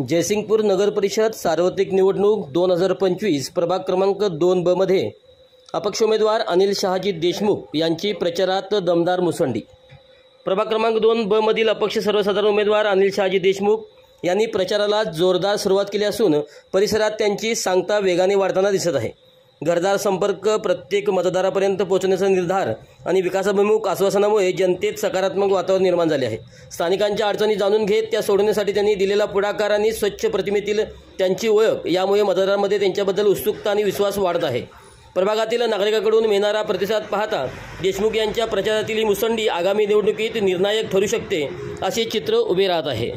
जयसिंगपूर नगर परिषद सार्वत्रिक निवडणूक 2025 प्रभाग क्रमांक 2 मध्ये अपक्ष उमेदवार अनिल शहाजी देशमुख यांची प्रचारात दमदार मुसंडी। प्रभाग क्रमांक 2 मधील अपक्ष सर्वसाधारण उमेदवार अनिल शहाजी देशमुख यांनी प्रचाराला जोरदार सुरुवात केली असून परिसरात त्यांची सांगता वेगाने वाढताना दिसत आहे। घरदार संपर्क, प्रत्येक मतदारापर्यंत पोहोचण्याचा निर्धार आणि विकासाभिमुख आश्वासनामुळे जनतेत सकारात्मक वातावरण निर्माण झाले आहे। स्थानिकांच्या अडचणी जाणून घेत त्या सोडवण्यासाठी त्यांनी दिलेला पुढाकार आणि स्वच्छ प्रतिमेतील त्यांची ओळख यामुळे मतदारांमध्ये त्यांच्याबद्दल उत्सुकता आणि विश्वास वाढत आहे। प्रभागातील नागरिकांकडून मिळणारा प्रतिसाद पाहता देशमुख यांच्या प्रचारातील ही मुसंडी आगामी निवडणुकीत निर्णायक ठरू शकते असे चित्र उभे राहत आहे।